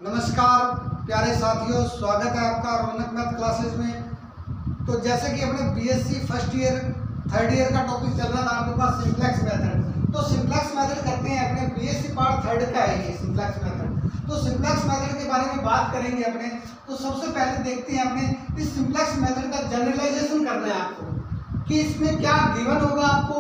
नमस्कार प्यारे साथियों, स्वागत है आपका रौनक मैथ क्लासेस में। तो जैसे कि अपने BSc first year third year का टॉपिक चल रहा था आपके पास सिंप्लेक्स मेथड। तो सिंप्लेक्स मेथड करते हैं अपने बीएससी पार्ट थर्ड का है ये सिंप्लेक्स मेथड। तो सिंप्लेक्स मेथड के बारे में बात करेंगे अपने। तो सबसे पहले देखते हैं अपने इस सिंप्लेक्स मेथड का जनरलाइजेशन करना है आपको कि इसमें क्या गिवन होगा, आपको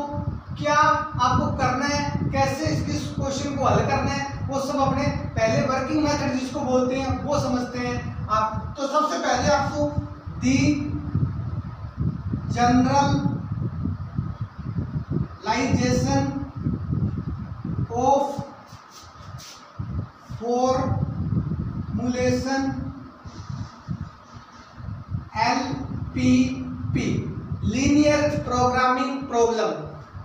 क्या आपको करना है, कैसे इसके क्वेश्चन को हल करना है, वो सब अपने पहले वर्किंग मेथड जिसको बोलते हैं वो समझते हैं आप। तो सबसे पहले आपको the generalisation of formulation LPP linear programming problem.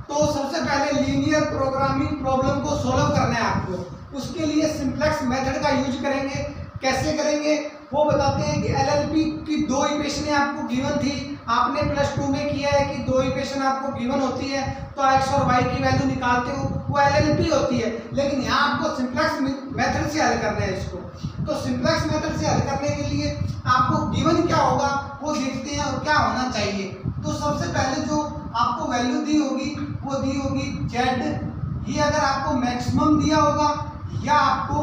तो सबसे पहले लीनियर प्रोग्रामिंग प्रॉब्लम को सॉल्व करना है आपको। उसके लिए सिंप्लेक्स मेथड का यूज करेंगे। कैसे करेंगे वो बताते हैं कि LLP की दो इक्वेशनें आपको गिवन थी, आपने प्लस 2 में किया है कि दो इक्वेशन आपको गिवन होती है तो x और y की वैल्यू निकालते हो वो LLP होती है। लेकिन यहाँ आपको सिंप्लेक्स मेथड से हल करना है इसको। तो सिंप्लेक्स मेथड से हल करने के लिए आपको गिवन क्या होगा वो देखते हैं और क्या होना चाहिए। तो सबसे पहले जो आपको वैल्यू दी होगी वो दी होगी z। ये अगर आपको मैक्सिमम दिया होगा या आपको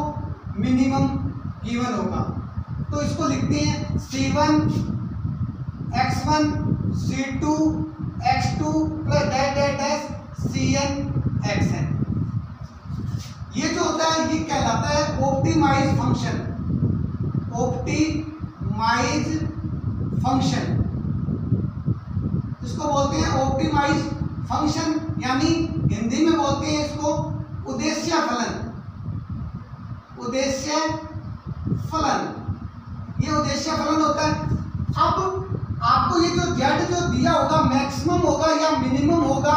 मिनिमम गिवन होगा तो इसको लिखते हैं C1 x1 C2 x2 plus dash Cn xn। ये जो होता है ये कहलाता है ऑप्टिमाइज फंक्शन। ऑप्टिमाइज फंक्शन इसको बोलते हैं ऑप्टिमाइज फंक्शन, यानी हिंदी में बोलते हैं इसको उद्देश्य फलन। उद्देश्य फलन ये उद्देश्य फलन होता है। अब आपको ये जो z जो दिया होगा मैक्सिमम होगा या मिनिमम होगा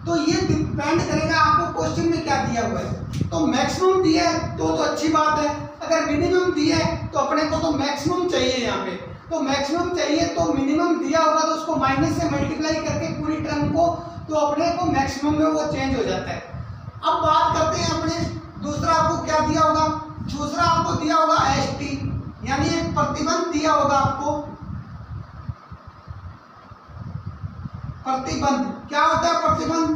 तो ये डिपेंड करेगा आपको क्वेश्चन में क्या दिया हुआ है। तो मैक्सिमम दिया है तो अच्छी बात है, अगर मिनिमम दिया है तो अपने को तो मैक्सिमम चाहिए यहाँ पे। तो मैक्सिमम चाहिए तो मिनिमम दिया होगा तो उसको माइनस से मल्टीप्लाई करके पूरी टर्म को तो अपने को मैक्सिमम में वो चेंज हो जाता है। अब बात करते हैं अपने दूसरा आपको क्या दिया होगा। दूसरा आपको दिया होगा ST, यानी एक प्रतिबंध दिया होगा आपको। प्रतिबंध क्या होता है प्रतिबंध,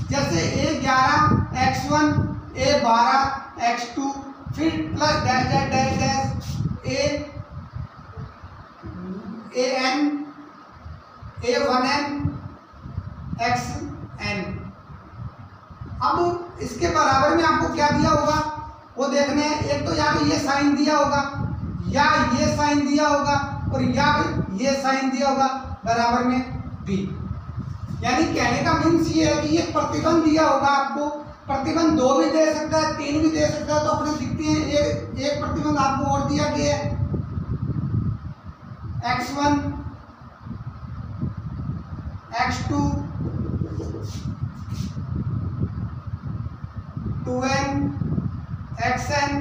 जैसे A11 x1 A12 x2 फिर plus dash dash dash dash AN A1n xn। अब इसके बराबर में आपको क्या दिया होगा वो देखने हैं। एक तो या तो ये साइन दिया होगा या ये साइन दिया होगा और या ये साइन दिया होगा बराबर में b। यानी कहने का मीन्स ये है कि ये प्रतिबंध दिया होगा आपको। प्रतिबंध 2 भी दे सकता है, 3 भी दे सकता है। तो अपने दिखते हैं एक प्रतिबंध आपको और दिया गया है x1 x2 2n xn।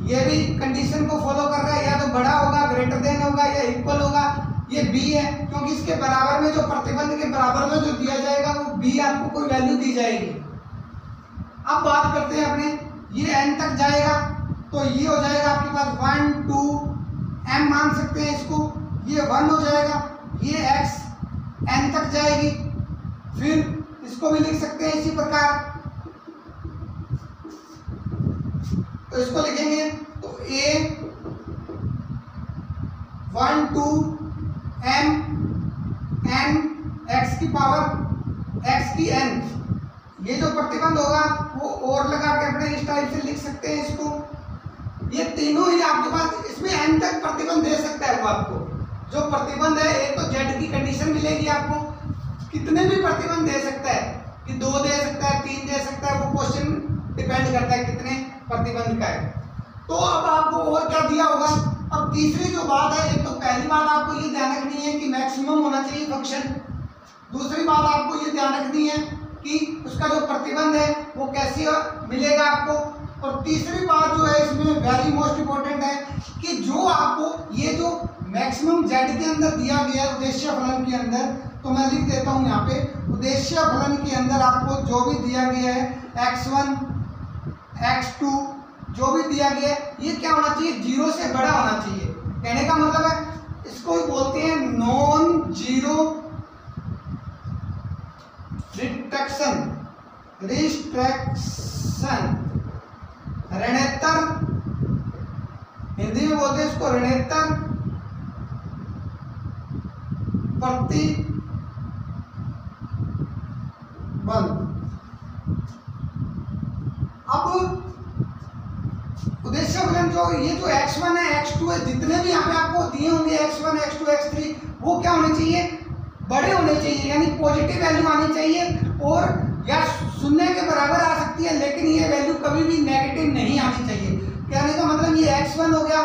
ये भी कंडीशन को फॉलो कर रहा है, या तो बड़ा होगा, ग्रेटर देन होगा या इक्वल होगा। ये b है क्योंकि इसके बराबर में जो प्रतिबंध के बराबर में जो दिया जाएगा वो b आपको कोई वैल्यू दी जाएगी। अब बात करते हैं अपने ये n तक जाएगा तो ये हो जाएगा आपके पास 1 2 m मान सकते हैं इसको, ये 1 हो जाएगा। ये x n तक जाएगी, फिर इसको भी लिख सकते हैं इसी प्रकार। तो इसको लिखेंगे तो a 1 2 m n x की पावर x की n। ये जो प्रतिबंध होगा वो और लगा के अपने इस टाइप से लिख सकते हैं इसको। ये तीनों ही आपके पास, इसमें n तक प्रतिबंध दे सकता है वो आपको। जो प्रतिबंध है एक तो z की कंडीशन मिलेगी आपको, कितने भी प्रतिबंध दे सकता है कि 2 दे सकता है, 3 दे सकता है, वो क्वेश्चन डिपेंड करता है कितने प्रतिबंध का है। तो अब आपको और क्या दिया होगा। अब तीसरी जो बात है, एक तो पहली बात आपको ये ध्यान रखनी है कि मैक्सिमम होना चाहिए फंक्शन। दूसरी बात आपको ये ध्यान रखनी है कि उसका जो प्रतिबंध है वो कैसे मिलेगा आपको। और तीसरी बात जो है इसमें वेरी मोस्ट इंपॉर्टेंट है कि जो आपको ये जो मैक्सिमम z के अंदर दिया गया है उद्देश्य फलन के अंदर, तो मैं लिख देता हूँ यहाँ पे उद्देश्य फलन के अंदर आपको जो भी दिया गया है x1 x2 जो भी दिया गया है ये क्या होना चाहिए, 0 से बड़ा होना चाहिए। कहने का मतलब है इसको भी बोलते हैं नॉन जीरो रिस्ट्रिक्शन, ऋणोत्तर, हिंदी में बोलते हैं इसको ऋणोत्तर प्रतिबंध। अब उद्देश्य फलन जो ये जो x1 है x2 है, जितने भी यहाँ पे आपको दिए होंगे x1 x2 x3 वो क्या होने चाहिए, बड़े होने चाहिए, यानी पॉजिटिव वैल्यू आनी चाहिए और या शून्य के बराबर आ सकती है, लेकिन ये वैल्यू कभी भी नेगेटिव नहीं आनी चाहिए। कहने का मतलब ये x1 हो गया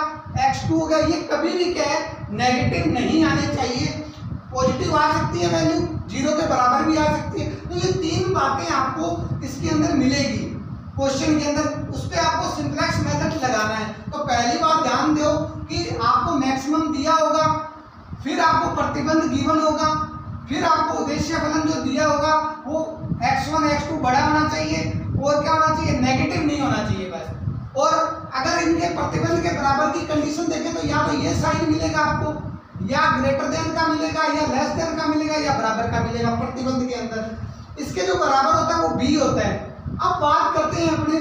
x2 हो गया, ये कभी भी क्या है नेगेटिव नहीं आने चाहिए। पॉजिटिव आ सकती है वैल्यू, 0 के बराबर भी आ सकती है। तो ये 3 बातें आपको इसके अंदर मिलेगी क्वेश्चन के अंदर, उस पर आपको सिंप्लेक्स मेथड लगाना है। तो पहली बात ध्यान दो कि आपको मैक्सिमम दिया होगा, फिर आपको प्रतिबंध गिवन होगा, फिर आपको उद्देश्य फलन जो दिया होगा वो x1 x2 बड़ा होना चाहिए और क्या होना चाहिए, नेगेटिव नहीं होना चाहिए बस। और अगर इनके प्रतिबंध के बराबर की कंडीशन देखें तो या तो ये साइन मिलेगा आपको, या ग्रेटर देन का मिलेगा, या लेस देन का मिलेगा, या बराबर का मिलेगा प्रतिबंध के अंदर। इसके जो बराबर होता है वो b होता है। अब बात करते हैं अपने,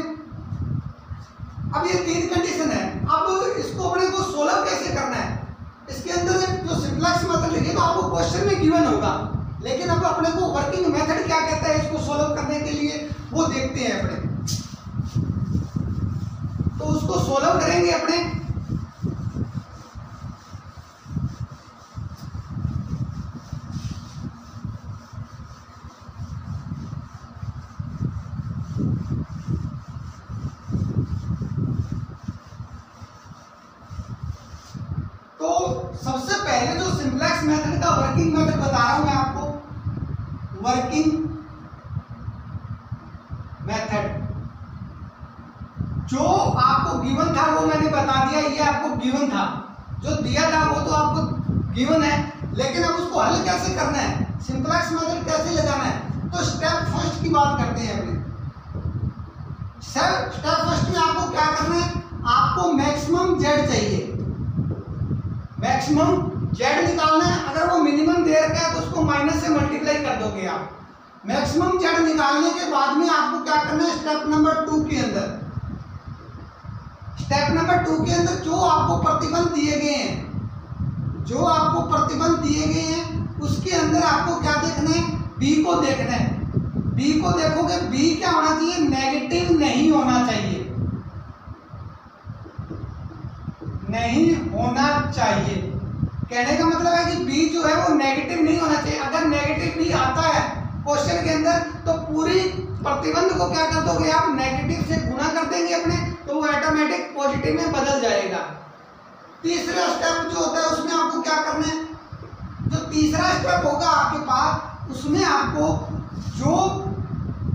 अब ये 3 कंडीशन है, अब इसको अपने को सोल्व कैसे करना है। इसके अंदर जो सिंप्लेक्स मेथड लिखिए तो आपको क्वेश्चन में गिवन होगा, लेकिन अब अपने को वर्किंग मेथड क्या कहता है इसको सोल्व करने के लिए वो देखते हैं अपने। तो उसको सोल्व करेंगे अपने। तो सबसे पहले जो सिंप्लेक्स मेथड का वर्किंग मेथड बता रहा हूं मैं आपको, वर्किंग मेथड जो आपको गिवन था वो मैंने बता दिया, ये आपको गिवन था, जो दिया था वो तो आपको गिवन है, लेकिन अब उसको हल कैसे करना है, सिंप्लेक्स मेथड कैसे लगाना है। तो स्टेप फर्स्ट की बात करते हैं अपने। स्टेप फर्स्ट में आपको क्या करना है, आपको मैक्सिमम जेड चाहिए, मैक्सिमम जेड निकालना है। अगर वो मिनिमम दे रखा है तो उसको माइनस से मल्टीप्लाई कर दोगे आप। मैक्सिमम जेड निकालने के बाद में आपको क्या करना है, स्टेप नंबर 2 के अंदर, स्टेप नंबर 2 के अंदर जो आपको प्रतिबंध दिए गए हैं, जो आपको प्रतिबंध दिए गए हैं उसके अंदर आपको क्या देखना है, बी को देखना है। बी को देखोगे, बी क्या होना चाहिए, नेगेटिव नहीं होना चाहिए, नहीं होना चाहिए। कहने का मतलब है कि बी जो है वो नेगेटिव नहीं होना चाहिए। अगर नेगेटिव बी आता है क्वेश्चन के अंदर तो पूरी प्रतिबंध को क्या कर दोगे आप, नेगेटिव से गुणा कर देंगे अपने, तो वो ऑटोमेटिक पॉजिटिव में बदल जाएगा। तीसरा स्टेप जो होता है उसमें आपको क्या करना है, जो तीसरा स्टेप होगा आपके पास उसमें आपको जो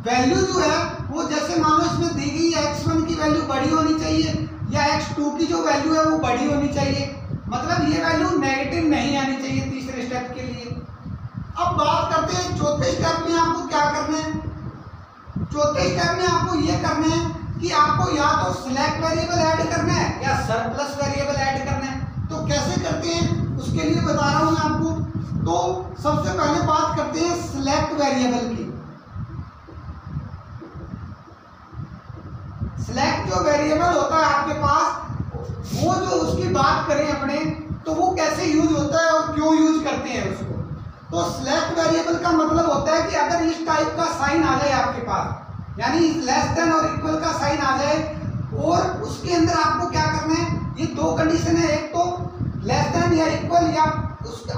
वैल्यू जो है वो जैसे मान लो इसमें दी गई x1 की वैल्यू बड़ी होनी चाहिए या x2 की जो वैल्यू है वो बड़ी होनी चाहिए, मतलब ये वैल्यू नेगेटिव नहीं आनी चाहिए तीसरे स्टेप के लिए। अब बात करते हैं चौथे स्टेप में आपको क्या करना है। चौथे स्टेप में आपको ये करना है कि आपको या तो सिलेक्ट वेरिएबल ऐड करना है या सरप्लस वेरिएबल ऐड करना है। तो कैसे करते हैं उसके लिए बता रहा हूं मैं आपको। तो सबसे पहले बात करते हैं सिलेक्ट वेरिएबल की। सिलेक्ट जो वेरिएबल होता है आपके पास, वो जो उसकी बात करें अपने तो वो कैसे यूज होता है और क्यों यूज करते हैं उसको। तो सिलेक्ट वेरिएबल का मतलब होता है कि अगर इस टाइप का साइन आ जाए आपके पास, यानी लेस देन और इक्वल का साइन आ जाए और उसके अंदर आपको क्या करना है, ये 2 कंडीशन है, एक तो लेस देन या इक्वल, या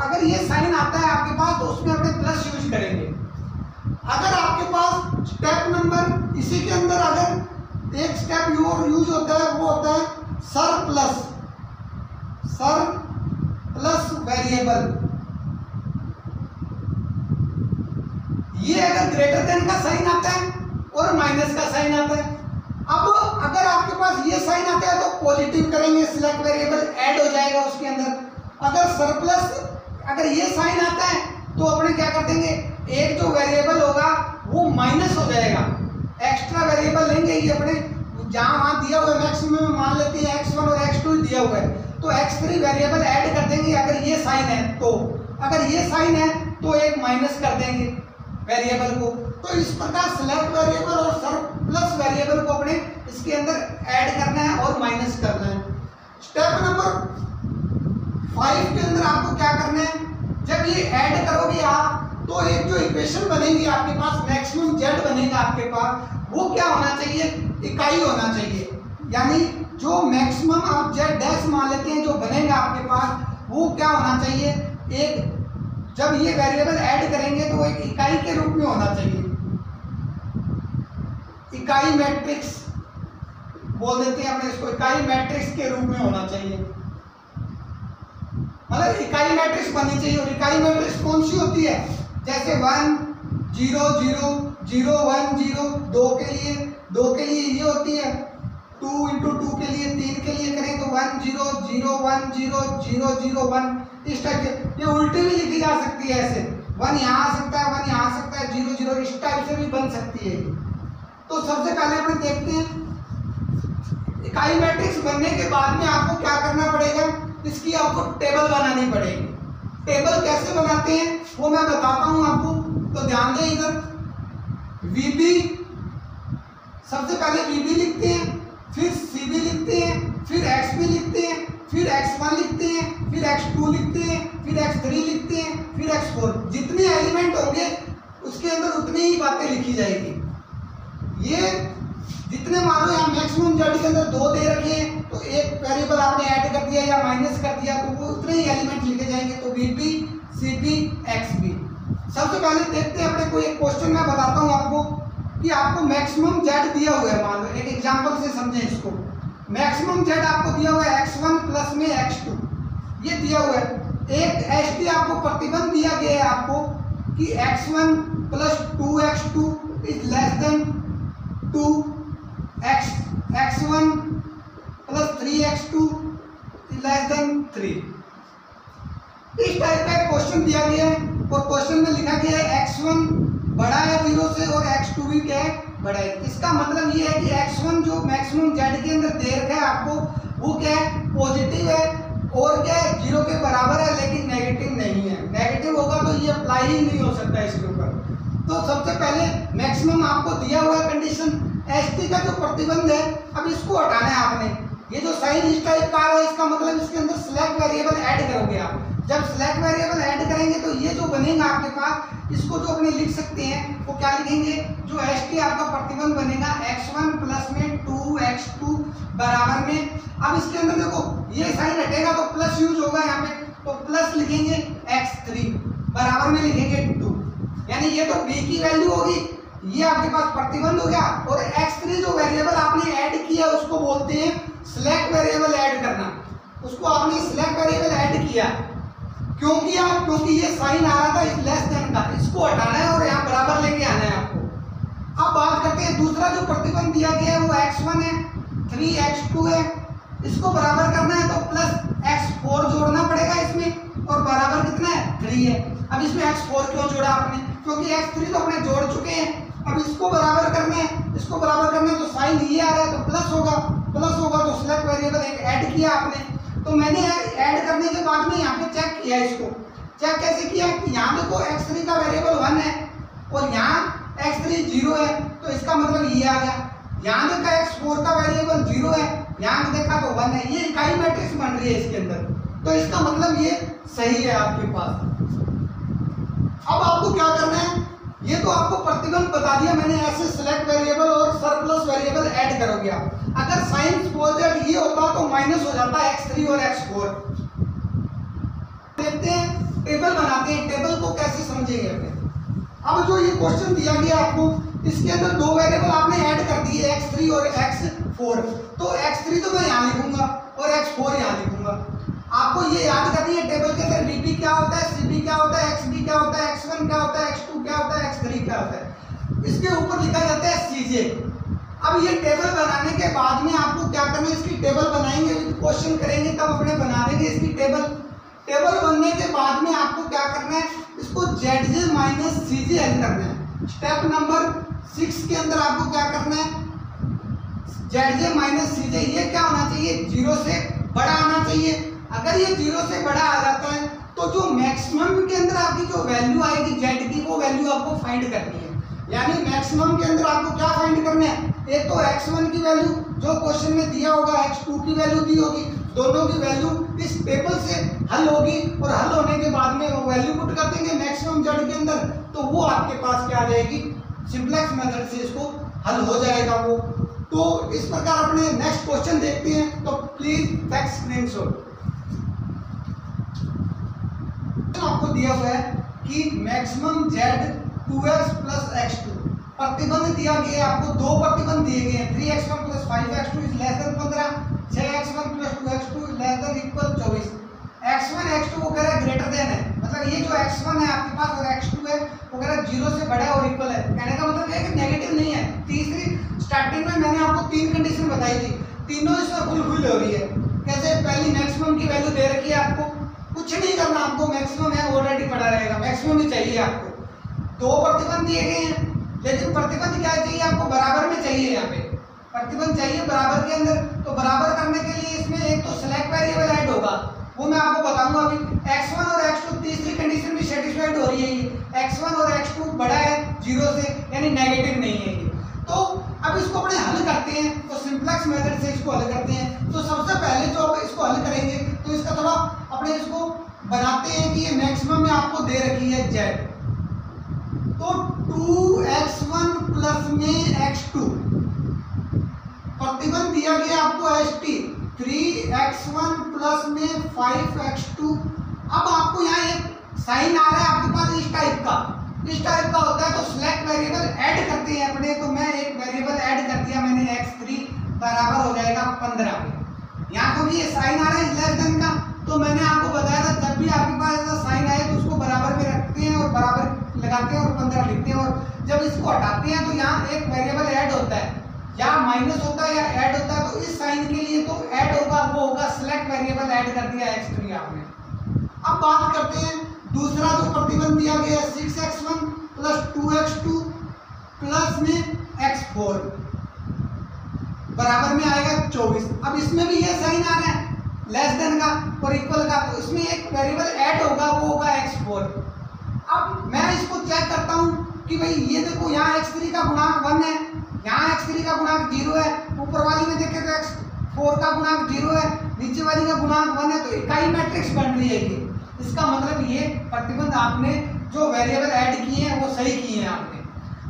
अगर ये साइन आता है आपके पास तो उसमें अपने प्लस यूज करेंगे। अगर आपके पास स्टेप नंबर इसी के अंदर अगर एक स्टेप यूज होता है वो होता है सरप्लस वेरिएबल। ये अगर ग्रेटर देन का साइन आता है और माइनस का साइन आता है। अब अगर आपके पास ये साइन आता है तो पॉजिटिव करेंगे, सिलेक्ट वेरिएबल ऐड हो जाएगा उसके अंदर। अगर सरप्लस अगर ये साइन आता है तो अपने क्या कर देंगे, एक जो वेरिएबल होगा वो माइनस हो जाएगा, एक्स्ट्रा वेरिएबल लेंगे ये अपने जहाँ वहाँ दिया हुआ है मैक्सिमम मान लेते हैं x1 और x2 दिया हुआ है, तो x3 वेरिएबल ऐड कर देंगे अगर ये साइन है तो, अगर ये साइन है तो एक माइनस कर देंगे वेरिएबल को। तो इस प्रकार सिलेक्ट वेरिएबल और सरप्लस वेरिएबल को अपने इसके अंदर ऐड करना है और माइनस करना है। स्टेप नंबर 5 के अंदर आपको क्या करना है, जब ये ऐड करोगे आप तो एक जो इक्वेशन बनेगी आपके पास, मैक्सिमम जेड बनेगा आपके पास, वो क्या होना चाहिए, इकाई होना चाहिए। यानी जो मैक्सिमम आप जेड डैश मान लेते हैं जो बनेगा आपके पास, वो क्या होना चाहिए, एक जब ये वेरिएबल ऐड करेंगे तो एक इकाई के रूप में होना चाहिए, इकाई मैट्रिक्स बोल देते हैं अपने इसको, इकाई मैट्रिक्स के रूप में होना चाहिए, मतलब इकाई मैट्रिक्स बननी चाहिए। और इकाई मैट्रिक्स कौन सी होती है, जैसे 1 0 0 0 1 0, 2 के लिए ये होती है, 2 × 2 के लिए, 3 के लिए करें तो 1 0 0 1 0 0 0 1, इस टाइप से। ये उल्टी भी लिखी जा सकती है, ऐसे 1 यहाँ आ सकता है, 1 यहाँ आ सकता है, 0 0 इस टाइप से भी बन सकती है। तो सबसे पहले अपन देखते हैं इकाई मैट्रिक्स बनने के बाद में आपको क्या करना पड़ेगा, इसकी आपको टेबल बनानी पड़ेगी। टेबल कैसे बनाते हैं वो मैं बताता हूं आपको, तो ध्यान दें इधर। VB सबसे पहले VB लिखते हैं, फिर CB लिखते हैं, फिर XB लिखते हैं, फिर X1 लिखते हैं, फिर X2 लिखते हैं, फिर X3 लिखते हैं, फिर X4। जितने एलिमेंट होंगे उसके अंदर उतनी ही बातें लिखी जाएगी। ये जितने मान लो यहाँ मैक्सिमम जेड के अंदर 2 दे रखे हैं, तो एक वेरिएबल आपने ऐड कर दिया या माइनस कर दिया तो वो उतने ही एलिमेंट लिखे जाएंगे। तो VB CB XB। सबसे पहले देखते हैं अपने को एक क्वेश्चन मैं बताता हूँ आपको कि आपको मैक्सिमम जेड दिया हुआ है, मान लो एक एग्जांपल से समझें इसको। मैक्सिमम जेड आपको दिया हुआ है x1 प्लस में x2, ये दिया हुआ है। एक ST आपको प्रतिबंध दिया गया है आपको कि x1 plus 2x2 is less than 2x1 plus 3x2 is less than 3। इस टाइप का क्वेश्चन दिया गया है और क्वेश्चन में लिखा गया है x1 बड़ा है 0 से और x2 भी क्या है, बड़ा है। इसका मतलब ये है कि x1 जो मैक्सिमम जेड के अंदर दे रखा है आपको, वो क्या है, पॉजिटिव है और क्या है, 0 के बराबर है, लेकिन नेगेटिव नहीं है। नेगेटिव होगा तो ये अप्लाई ही नहीं हो सकता इसके ऊपर। तो सबसे पहले मैक्सिमम आपको दिया हुआ है कंडीशन, ST का जो प्रतिबंध है, अब इसको हटाना है आपने। ये जो साइन इस टाइप का है, इसका मतलब इसके अंदर सिलेक्ट वेरिएबल ऐड करोगे आप। जब सिलेक्ट वेरिएबल ऐड करेंगे तो ये जो बनेगा आपके पास, इसको जो अपने लिख सकते हैं वो क्या लिखेंगे, जो ST आपका प्रतिबंध बनेगा x1 प्लस में 2x2 बराबर में। अब इसके अंदर देखो ये साइन हटेगा तो प्लस यूज होगा यहाँ पे, तो प्लस लिखेंगे x3 बराबर में लिखेंगे 2। यानी ये तो b की वैल्यू होगी, ये आपके पास प्रतिबंध हो गया। और x3 जो वेरिएबल आपने ऐड किया उसको बोलते हैं सिलेक्ट वेरिएबल ऐड करना। उसको आपने सिलेक्ट वेरिएबल ऐड किया, क्यों किया, क्योंकि ये साइन आ रहा था इस लेस देन का, इसको हटाना है और यहाँ बराबर लेके आना है आपको। अब बात करते हैं दूसरा जो प्रतिबंध दिया गया है वो x1 है, 3x2 है, इसको बराबर करना है तो प्लस x4 जोड़ना पड़ेगा इसमें, और बराबर कितना है, 3 है। अब इसमें x4 क्यों जोड़ा आपने, क्योंकि x3 तो अपने जोड़ चुके हैं। अब इसको बराबर करना है, इसको बराबर करना है तो साइन ये आ रहा है तो प्लस होगा, प्लस होगा तो सिलेक्ट वेरिएबल एक ऐड किया आपने। तो मैंने ऐड करने के बाद में यहाँ पे चेक किया, इसको चेक कैसे किया कि यहाँ देखो x3 का वेरिएबल 1 है और यहाँ x3 0 है, तो इसका मतलब ये आ गया। यहाँ देखा x4 का वेरिएबल 0 है, यहाँ देखा तो 1 है, ये इकाई मैट्रिक्स बन रही है इसके अंदर, तो इसका मतलब ये सही है आपके पास। अब आपको क्या करना है, ये तो आपको प्रतिबंध बता दिया मैंने, ऐसे सिलेक्ट वेरिएबल और सरप्लस वेरिएबल ऐड करोगे आप। अगर साइन पॉजिटिव ये होता तो माइनस हो जाता x3 और x4। देखते हैं टेबल बनाते हैं, टेबल को कैसे समझेंगे अपने। अब जो ये क्वेश्चन दिया गया आपको, इसके अंदर 2 वेरिएबल आपने ऐड कर दिए x3 और x4, तो x3 तो मैं यहाँ लिखूंगा और x4 यहाँ लिखूंगा। आपको ये याद करनी है टेबल के अंदर VB क्या होता है, CB क्या होता है, XB क्या होता है, X1 क्या होता है, X2 क्या होता है, X3 क्या होता है। इसके ऊपर लिखा जाता है CJ। अब ये टेबल बनाने के बाद में आपको क्या करना है, इसकी टेबल बनाएंगे, क्वेश्चन करेंगे तब अपने बना देंगे इसकी टेबल। टेबल बनने के बाद में आपको क्या करना है, इसको ZJ माइनस CJ हल करना है। स्टेप नंबर 6 के अंदर आपको क्या करना है, ZJ माइनस CJ ये क्या होना चाहिए, 0 से बड़ा आना चाहिए। अगर ये 0 से बड़ा आ जाता है तो जो मैक्सिमम के अंदर आपकी जो वैल्यू आएगी Z की, वो वैल्यू आपको फाइंड करनी है। यानी मैक्सिमम के अंदर आपको क्या फाइंड करना है, एक तो x1 की वैल्यू जो क्वेश्चन में दिया होगा, x2 की वैल्यू दी होगी, दोनों की वैल्यू इस टेबल से हल होगी और हल होने के बाद में वो वैल्यू पुट कर देंगे मैक्सिमम Z के अंदर, तो वो आपके पास क्या आ जाएगी, सिंपलेक्स मेथड से इसको हल हो जाएगा वो। तो इस प्रकार अपने नेक्स्ट क्वेश्चन देखते हैं, तो प्लीज टेक स्क्रीनशॉट। आपको दिया हुआ है कि maximum Z 2x plus x2, प्रतिबंध दिया गया है आपको, दो प्रतिबंध दिए गए हैं, 3x1 plus 5x2 is less than 15, 6x1 plus 2x2 is less than equal 24। x1 x2 वो कह रहा है ग्रेटर देन है, मतलब ये जो x1 है आपके पास और x2 है वो कह रहा है 0 से बड़ा और इक्वल है। कहने का मतलब है कि नेगेटिव नहीं है। तीसरी स्टार्टिंग में मैंने आपको तीन कंडीशन बताई थी, तीनों इसमें फुलफिल हो रही है। कैसे, पहली मैक्सिमम की वैल्यू दे रखी है आपको, कुछ नहीं करना आपको, मैक्सिमम है ऑलरेडी पड़ा रहेगा, मैक्सिमम ही चाहिए आपको। दो प्रतिबंध दिए गए हैं, लेकिन प्रतिबंध क्या चाहिए आपको, बराबर में चाहिए। यहाँ पे प्रतिबंध चाहिए बराबर के अंदर, तो बराबर करने के लिए इसमें एक तो सिलेक्ट वेरिएबल ऐड होगा, वो मैं आपको बताऊंगा अभी। x1 और x2 तीसरी कंडीशन भी सेटिस्फाइड हो रही है, ये x1 और x2 बड़ा है 0 से, यानी नेगेटिव नहीं है ये। तो अब इसको अपने हल करते हैं, तो सिंपलेक्स मेथड से इसको हल करते हैं। तो सबसे पहले जो आप इसको हल करेंगे तो इसका थोड़ा अपने इसको बनाते हैं कि ये मैक्सिमम में आपको दे रखी है Z, तो 2x1 प्लस में x2, प्रतिबंध दिया गया आपको ST, 3x1 प्लस में 5x2। अब आपको यहाँ एक साइन आ रहा है आपके पास इस टाइप का होता है, तो सिलेक्ट वेरिएबल ऐड करते हैं अपने। तो मैं एक वेरिएबल ऐड कर दिया मैंने, x3 बराबर हो जाएगा 15। यहाँ को भी ये साइन आ रहा है लेस देन का, तो मैंने आपको बताया था जब भी आपके पास ऐसा साइन आए तो उसको बराबर में रखते हैं और बराबर लगाते हैं और 15 लिखते हैं। और जब इसको हटाते हैं तो यहाँ एक वेरिएबल ऐड होता है, या माइनस होता है या ऐड होता है, तो इस साइन के लिए तो ऐड होगा, वो होगा सिलेक्ट वेरिएबल ऐड कर दिया x3 आपने। अब बात करते हैं दूसरा जो प्रतिबंध दिया गया है, 6x1 प्लस 2x2 प्लस में x4 बराबर में आएगा 24। अब इसमें भी ये साइन आ रहा है लेस देन का और इक्वल का, तो इसमें एक वेरिएबल ऐड होगा, वो होगा x4। अब मैं इसको चेक करता हूँ कि भाई ये देखो यहाँ x3 का गुणांक 1 है, यहाँ x3 का गुणांक 0 है, ऊपर वाली में देखें तो x4 का गुणांक 0 है, नीचे वाली का गुणांक 1 है, तो इकाई मैट्रिक्स बन रही है ये। इसका मतलब ये प्रतिबंध आपने जो वेरिएबल ऐड किए हैं वो सही किए हैं आपने।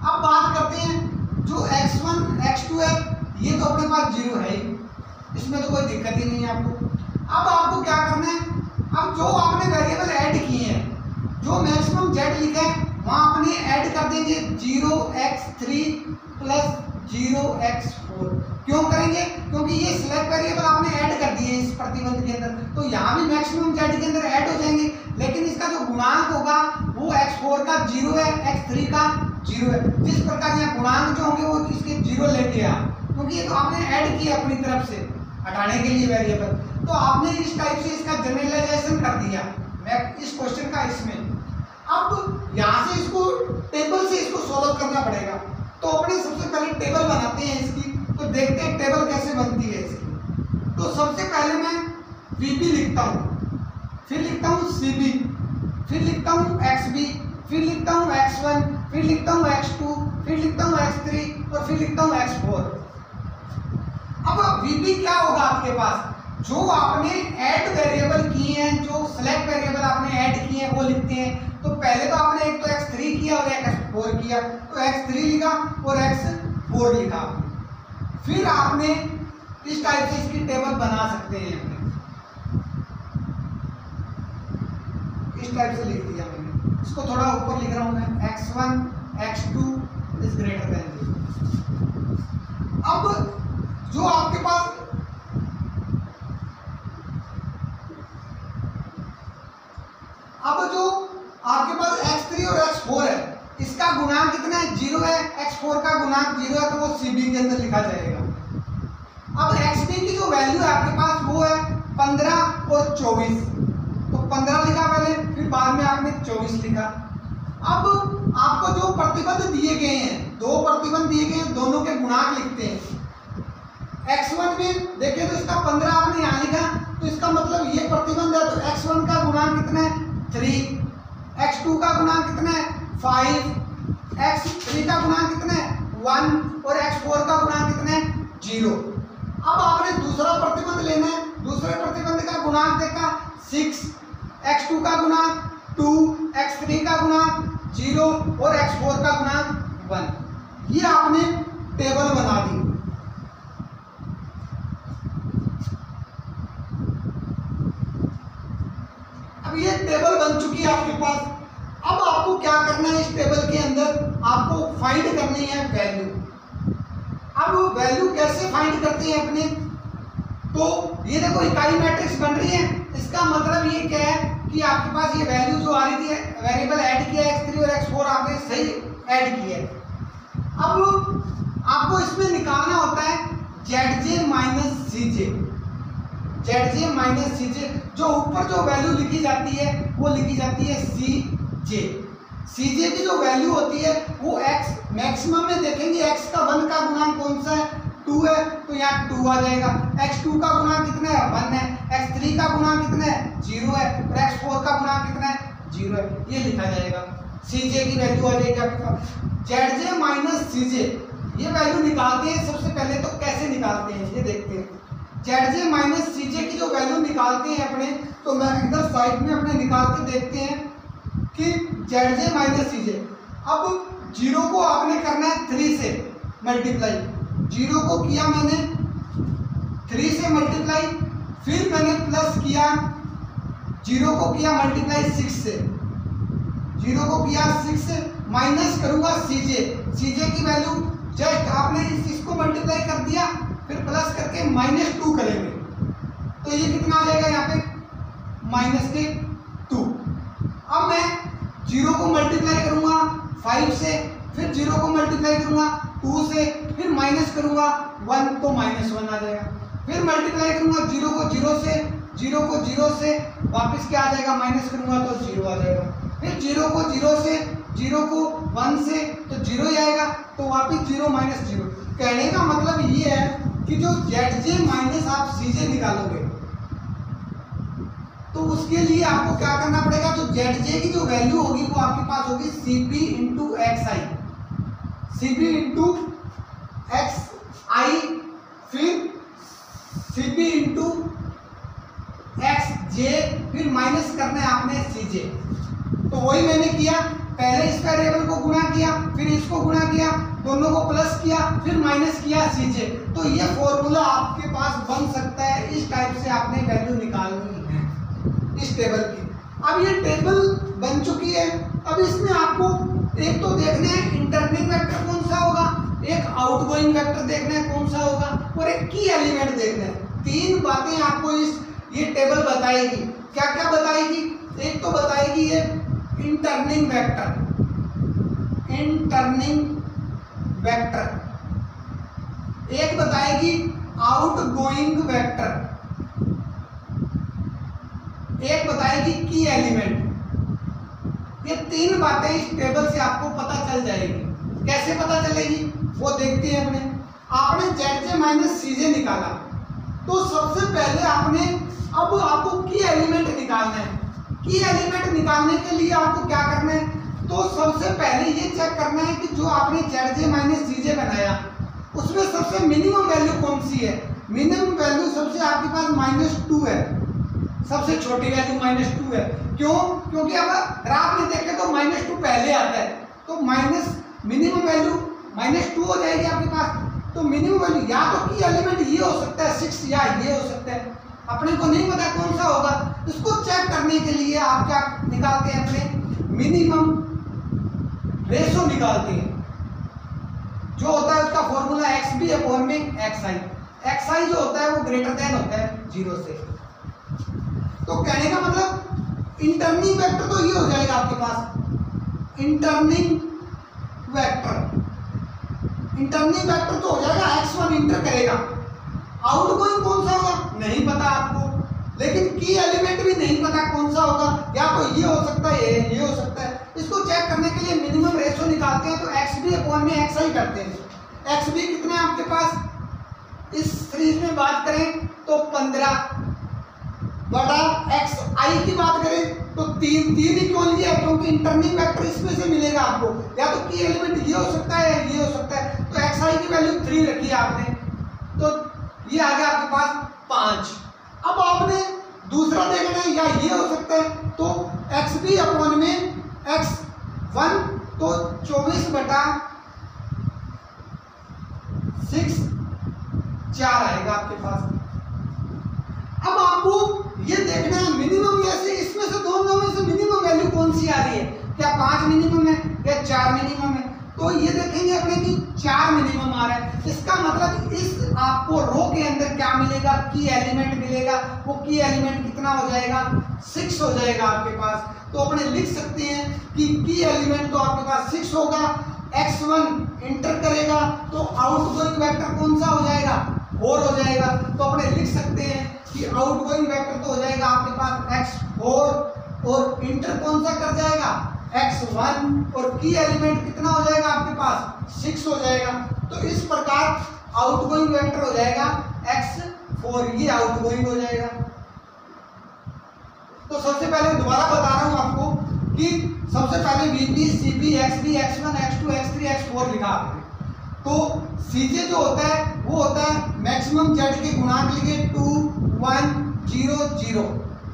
अब बात करते हैं जो x1 x2 है, ये तो अपने पास 0 है ही, इसमें तो कोई दिक्कत ही नहीं है आपको। अब आपको क्या करना है, अब जो आपने वेरिएबल ऐड किए हैं, जो मैक्सिमम Z लिखा है वहां अपने ऐड कर देंगे 0x3 प्लस 0x4। क्यों करेंगे, क्योंकि ये सिलेक्ट वेरिएबल आपने ऐड कर दिए इस प्रतिबंध के अंदर, तो यहाँ भी मैक्सिमम Z के अंदर ऐड हो जाएंगे, लेकिन इसका जो गुणांक होगा वो x4 का 0 है, x3 का 0 है। जिस प्रकार यहाँ गुणांक जो होंगे वो इसके 0 लेके आ, क्योंकि ये तो आपने ऐड किया अपनी तरफ से हटाने के लिए वेरिएबल, तो आपने इस टाइप से इसका जनरलाइजेशन कर दिया इस क्वेश्चन का इसमें। अब यहाँ से इसको टेबल से इसको सॉल्व करना पड़ेगा, तो अपने सबसे पहले टेबल बनाते हैं इसकी, तो देखते हैं टेबल कैसे बनती है इसकी। तो सबसे पहले मैं VB लिखता हूँ, फिर लिखता हूँ CB, फिर लिखता हूँ XB, फिर लिखता हूँ X1, फिर लिखता हूँ X2, फिर लिखता हूँ X3 और फिर लिखता हूँ X4। अब VB क्या होगा आपके पास, जो आपने ऐड वेरिएबल किए हैं, जो सेलेक्ट वेरिएबल आपने ऐड किए हैं वो लिखते हैं। तो पहले तो आपने एक तो x3 किया और एक x4 किया, तो x3 लिखा और x4 लिखा, फिर आपने इस टाइप से इसकी टेबल बना सकते हैं। इस टाइप से लिख दिया मैंने, इसको थोड़ा ऊपर लिख रहा हूं मैं, x1 x2 is greater than 0। अब जो आपके पास x3 और x4 है, इसका गुणांक कितना है, 0 है, x4 का गुणांक 0 है, तो वो CB के अंदर लिखा जाएगा। अब xB की जो वैल्यू है आपके पास वो है 15 और 24, तो 15 लिखा पहले, फिर बाद में आपने 24 लिखा। अब आपको जो प्रतिबंध दिए गए हैं, दो प्रतिबंध दिए गए हैं, दोनों के गुणांक लिखते हैं। x1 में देखें तो इसका 15 आपने यहाँ लिखा, तो इसका मतलब ये प्रतिबंध है, तो x1 का गुणांक कितना है 3, x2 का गुणांक कितना है 5, x3 का गुणांक कितना है 1 और x4 का गुणांक कितना है 0। अब आपने दूसरा प्रतिबंध लेना है, दूसरे प्रतिबंध का गुणांक देखा 6, x2 का गुणांक 2, x3 का गुणांक 0 और x4 का गुणांक 1। ये आपने टेबल बना दी। अब ये टेबल बन चुकी है आपके पास। अब आपको क्या करना है, इस टेबल के अंदर आपको फाइंड करनी है वैल्यू। अब वैल्यू कैसे फाइंड करते हैं अपने, तो ये देखो इकाई मैट्रिक्स बन रही है, इसका मतलब ये क्या है कि आपके पास ये वैल्यू जो आ रही थी, वेरिएबल ऐड किया x3 और x4 आपने सही ऐड किया है। अब आपको इसमें निकालना होता है zj minus cj, zj minus cj, जो ऊपर जो वैल्यू लिखी जाती है वो लिखी जाती है cj। cj की जो वैल्यू होती है वो x मैक्सिमम में देखेंगे, x का 1 का गुणांक कौन सा है 2 है, तो यहाँ 2 आ जाएगा। x2 का गुणांक कितना है 1 है, x3 का गुणांक कितना है 0 है और x4 का गुणांक कितना है 0 है, ये लिखा जाएगा। cj की वैल्यू आ जाएगी आपके पास zj माइनस cj। ये वैल्यू निकालते हैं सबसे पहले, तो कैसे निकालते हैं ये देखते हैं। zj माइनस cj की जो वैल्यू निकालते हैं अपने, तो मैं इधर साइड में अपने निकाल के देखते हैं कि zj माइनस cj। अब 0 को आपने करना है 3 से मल्टीप्लाई, 0 को किया मैंने 3 से मल्टीप्लाई, फिर मैंने प्लस किया 0 को किया मल्टीप्लाई 6 से, 0 को किया 6 से, माइनस करूंगा cj की वैल्यू जस्ट आपने इसको मल्टीप्लाई कर दिया, फिर प्लस करके -2 करेंगे, तो ये कितना आ जाएगा यहाँ पे -2। अब मैं 0 को मल्टीप्लाई करूंगा 5 से, फिर 0 को मल्टीप्लाई करूंगा 2 से, फिर माइनस करूंगा 1 तो -1 आ जाएगा, फिर मल्टीप्लाई करूंगा 0 को 0 से, 0 को 0 से वापस क्या आ जाएगा, माइनस करूंगा तो 0 आ जाएगा, फिर 0 को 0 से, 0 को 1 से तो 0 ही आएगा, तो वापस 0 -0। कहने का मतलब ये है कि जो zj माइनस आप cj निकालोगे तो उसके लिए आपको क्या करना पड़ेगा, जो zj की जो वैल्यू होगी वो आपके पास होगी cp into xi, cp into xi, फिर cp इंटू xj, फिर माइनस करना है आपने cj। तो वही मैंने किया, पहले इस वेरिएबल को गुणा किया, फिर इसको गुणा किया, दोनों को प्लस किया, फिर माइनस किया cj। तो ये फॉर्मूला आपके पास बन सकता है, इस टाइप से आपने वैल्यू निकालनी है इस टेबल की। अब ये टेबल बन चुकी है। अब इसमें आपको एक तो देखना है इंटरनिंग वेक्टर कौन सा होगा, एक आउटगोइंग वेक्टर देखना है कौन सा होगा, और एक की एलिमेंट देखना है। 3 बातें आपको ये टेबल बताएगी। क्या क्या बताएगी, एक तो बताएगी ये इंटरनिंग वेक्टर, एक बताएगी आउटगोइंग वेक्टर, एक बताएगी की एलिमेंट। ये 3 बातें इस टेबल से आपको पता चल जाएगी। कैसे पता चलेगी वो देखते हैं अपने। आपने zj माइनस cj निकाला, तो सबसे पहले अब आपको की एलिमेंट निकालना है। की एलिमेंट निकालने के लिए आपको क्या करना है, तो सबसे पहले ये चेक करना है कि जो आपने zj माइनस cj बनाया उसमें सबसे मिनिमम वैल्यू कौन सी है। मिनिमम वैल्यू सबसे आपके पास -2 है, सबसे छोटी वैल्यू -2 है। क्यों, क्योंकि अब ग्राफ में देखें तो -2 पहले आता है, तो मिनिमम वैल्यू -2 हो जाएगी आपके पास। तो मिनिमम वैल्यू या तो की एलिमेंट ये हो सकता है 6 या ये हो सकता है, अपने को नहीं पता कौन सा होगा। इसको चेक करने के लिए आप क्या निकालते हैं, अपने मिनिमम रेशो निकालते हैं, जो होता है उसका फॉर्मूला xb अपॉन में xi जो होता है वो ग्रेटर देन होता है 0 से। तो कहने का मतलब इंटरनिंग वेक्टर तो ये हो जाएगा आपके पास, इंटरनिंग वेक्टर तो हो जाएगा x1 इंटर करेगा। आउटगोइंग कौन सा होगा नहीं पता आपको, लेकिन की एलिमेंट भी नहीं पता कौन सा होगा, या तो ये हो सकता है ये हो सकता है। इसको चेक करने के लिए मिनिमम रेशो निकालते हैं, तो xb अपॉन में xi करते हैं। xb कितना है आपके पास इस सीरीज में बात करें तो 15 बटा एक्स आई की बात करें तो 3 ही क्यों लिया, क्योंकि इंटरनल वेक्टर इसमें से मिलेगा आपको, या तो की एलिमेंट ये हो सकता है या ये हो सकता है, तो एक्स आई की वैल्यू 3 रखी है आपने, तो ये आ गया आपके पास 5। अब आपने दूसरा देखना है, या ये हो सकता है तो एक्स बी अपॉन में एक्स 1 तो 24 बटा 6 4 आएगा आपके पास। अब आपको ये देखना है मिनिमम, जैसे इसमें से दोनों में से मिनिमम वैल्यू कौन सी आ रही है, क्या 5 मिनिमम है या 4 मिनिमम है, तो ये देखेंगे अपने कि 4 मिनिमम आ रहा है। इसका मतलब इस आपको रो के अंदर क्या मिलेगा, की एलिमेंट मिलेगा, वो की एलिमेंट कितना हो जाएगा 6 हो जाएगा आपके पास। तो अपने लिख सकते हैं कि की एलिमेंट तो आपके पास 6 होगा, x1 इंटर करेगा तो आउटगोइंग वेक्टर कौन सा हो जाएगा 4 हो जाएगा। तो अपने लिख सकते हैं कि आउटगोइंग वेक्टर तो हो जाएगा आपके पास x4 और इंटर कौन सा कर जाएगा x1 और की एलिमेंट कितना हो जाएगा आपके पास 6 हो जाएगा। तो इस प्रकार आउटगोइंग वेक्टर हो जाएगा x4, ये आउटगोइंग हो जाएगा। तो सबसे पहले दोबारा बता रहा हूं आपको कि सबसे पहले VP, CP, XB, X1, X2, X3, X4 लिखा आपने। तो CJ जो होता है वो होता है मैक्सिमम Z के गुणांक लिखे 2 1 0 0,